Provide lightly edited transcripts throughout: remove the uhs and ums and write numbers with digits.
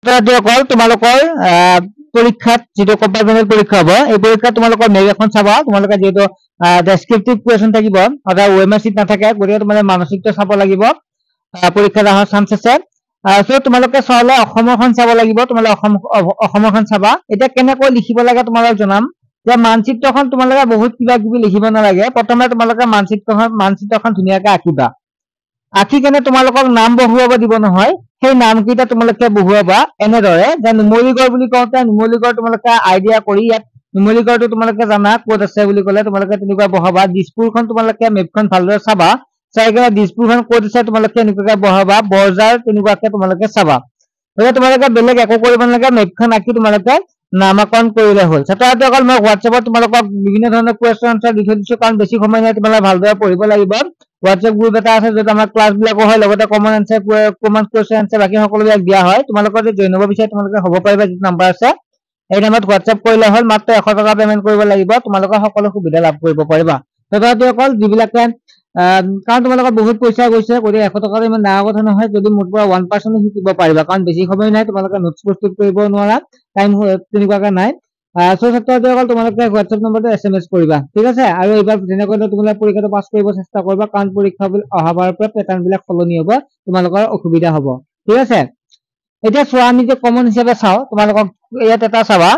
অকল তোমালোকৰ পৰীক্ষাত যেটো কম্পাৰমেন্টাল পৰীক্ষা হ'ব এই পৰীক্ষাত তোমালোকৰ মেগ এখন চাবা তোমালোকে যেটো ডেসক্ৰিপটিভ কোৱেশ্চন থাকিব অথবা ওএমআৰ চিট নাথাকে গতিকে তোমালোকে মানসিকটো চাব লাগিব পৰীক্ষাত অহাৰ চান্স আছে সো তোমালোকে চালে অসমৰখন চাব লাগিব তোমালোকে অসমৰখন চাবা এটা কেনেকৈ লিখিব লাগে তোমালোক জনাম যে মানচিত্ৰখন তোমালোকে বহুত কিবা কিবি লিখিব নালাগে প্ৰথমে তোমালোকে মানচিত্ৰখন ধুনিয়াকৈ আঁকিবা আঁকি কেনে তোমালোকক নাম বহুৱাব দিব নহয় সেই নাম কিটা তোমালোকে বহুৱাবা এনেদৰে যে নুমলীগড় বুলি কওঁতে নুমলীগড় তোমালোকে আইডিয়া কৰি ইয়াত নুমলীগড়টো তোমালোকে জানা ক'ত আছে বুলি ক'লে তোমালোকে তেনেকুৱা বহাবা দিছপুৰখন তোমালোকে মেপখন ভালদৰে চাবা চাই কেনে দিছপুৰখন ক'ত আছে তোমালোকে এনেকুৱাকৈ বহাবা বৰজাৰ তেনেকুৱাকৈ তোমালোকে চাবা গতিকে তোমালোকে বেলেগ একো কৰিব নালাগে মেপখন আঁকি তোমালোকে নামাকৰণ কৰিলে হ'ল ছাত্ৰছাত্ৰীসকল মই হোৱাটছএপত তোমালোকক বিভিন্ন ধৰণৰ কুৱেশ্যন আনসাৰ দি থৈ দিছো কাৰণ বেছি সময় নাই তোমালোকে ভালদৰে পঢ়িব লাগিব হোৱাটছএপ গ্ৰুপ এটা আছে য'ত আমাৰ ক্লাছ বিলাকো হয় লগতে common answer common question answer বাকি সকলোবিলাক দিয়া হয় তোমালোকৰ যদি জইন হ'ব বিচাৰে তোমালোকে হ'ব পাৰিবা যিটো নাম্বাৰ আছে এই নাম্বাৰত হোৱাটছএপ কৰিলে হ'ল মাত্ৰ 100 টকা পেমেন্ট কৰিব লাগিব তোমালোকৰ সকলো সুবিধা লাভ কৰিব পাৰিবা ছাত্ৰছাত্ৰীসকল যিবিলাকে কাৰণ তোমালোকৰ বহুত পইচা গৈছে গতিকে 100 টকা ইমান ডাঙৰ কথা নহয় যদি মোৰ পৰা 1% শিকিব পাৰিবা কাৰণ বেছি সময় নাই তোমালোকে নোটছ প্ৰস্তুত কৰিব নোৱাৰা টাইম তেনেকুৱাকৈ নাই সো ছাত্ৰছাত্ৰীসকল তোমালোকে হোৱাটছএপ নম্বৰটো এছএমএছ কৰিবা ঠিক আছে আৰু এইবাৰ যেনেকৈ তোমালোকে পৰীক্ষাটো পাছ কৰিব চেষ্টা কৰিবা কাৰণ পৰীক্ষা অহাবাৰৰ পৰা পেটাৰ্ণ বিলাক সলনি হ'ব তোমালোকৰ অসুবিধা হ'ব ঠিক আছে এতিয়া চোৱা আমি যে কমন হিচাপে চাও তোমালোকক ইয়াত এটা চাবা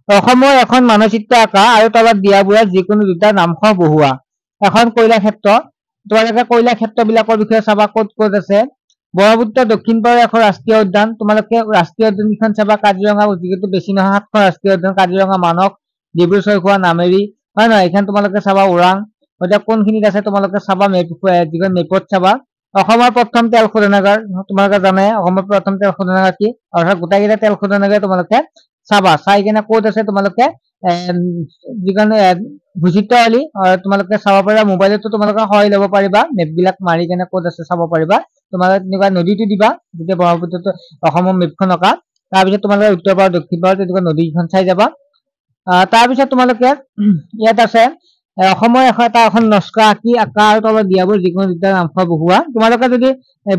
অসমৰ এখন মানচিত্ৰ আঁকা আৰু তলত দিয়াবোৰৰ যিকোনো দুটা নামসহ বহুৱা এখন কয়লা ক্ষেত্ৰ তোমালোকে কয়লা ক্ষেত্ৰবিলাকৰ বিষয়ে চাবা ক'ত ক'ত আছে ব্ৰহ্মপুত্ৰ দক্ষিণ পাৰৰ এখন ৰাষ্ট্ৰীয় উদ্যান তোমালোকে ৰাষ্ট্ৰীয় উদ্যানখন চাবা কাজিৰঙা যিহেতু বেছি নহয় 7খন ৰাষ্ট্ৰীয় উদ্যান কাজিৰঙা মানস ডিব্ৰু-চৈখোৱা নামেৰি হয় নহয় এখন তোমালোকে চাবা ওৰাং ওটা কোনখিনিত আছে তোমালোকে চাবা যিখন মেপত চাবা অসমৰ প্ৰথম তেল শোধনাগাৰ তোমালোকে জানে অসমৰ প্ৰথম তেল শোধনাগাৰ কি অৰ্থাৎ গোটাইকেইটা তেল শোধনাগাৰ তোমালোকে চাবা চাই কেনে ক'ত আছে তোমালোকে যিখন ভূচিত্ৰাৱলী তোমালোকে চাব পাৰিবা মোবাইলতো তোমালোকে সহায় ল'ব পাৰিবা মেপ বিলাক মাৰি কেনে ক'ত আছে চাব পাৰিবা তোমালোকে তেনেকুৱা নদীটো দিবা যেতিয়া ব্ৰহ্মপুত্ৰটো অসমৰ মেপখন অঁকা তাৰপিছত তোমালোকে উত্তৰ পাৰ দক্ষিণ পাৰ তেনেকুৱা নদীখন চাই যাবা তাৰপিছত তোমালোকে ইয়াত আছে অসমৰ এখন নস্কা আঁকি আঁকা আৰু তলত দিয়াবোৰ যিকোনো দুটা নামসহ বহুৱা তোমালোকে যদি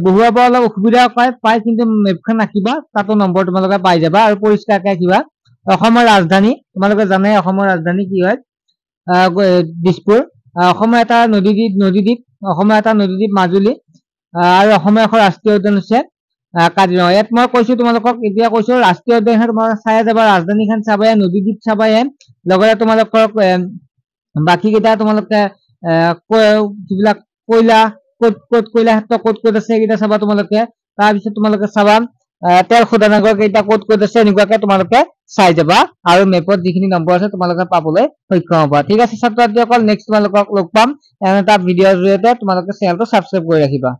বহুৱাব অলপ অসুবিধা পায় কিন্তু মেপখন আঁকিবা তাতো নম্বৰ তোমালোকে পাই যাবা আৰু পৰিষ্কাৰকৈ আঁকিবা অসমৰ ৰাজধানী তোমালোকে জানে অসমৰ ৰাজধানী কি হয় দিছপুৰ অসমৰ এটা নদীদ্বীপ অসমৰ এটা নদীদ্বীপ মাজুলী আৰু অসমৰ এখন ৰাষ্ট্ৰীয় উদ্যান আছে কাজিৰঙা ইয়াত মই কৈছো তোমালোকক এতিয়া কৈছো ৰাষ্ট্ৰীয় উদ্যানখন তোমালোকে চাই যাবা ৰাজধানীখন চাবাই নদীদ্বীপ চাবাই লগতে তোমালোকক বাকি কেইটা তোমালোকে যিবিলাক কয়লা ক'ত কয়লা ক্ষেত্ৰ ক'ত আছে এইকেইটা চাবা তোমালোকে তাৰপিছত তোমালোকে চাবা তেল শোধনাগাৰ কেইটা ক'ত আছে এনেকুৱাকৈ তোমালোকে চাই যাবা আৰু মেপত যিখিনি নম্বৰ আছে তোমালোকে পাবলৈ সক্ষম হ'বা ঠিক আছে ছাত্ৰছাত্ৰীসকল নেক্সট তোমালোকক লগ পাম এটা ভিডিঅ'ৰ জৰিয়তে তোমালোকে চেনেলটো সাবস্ক্ৰাইব কৰি ৰাখিবা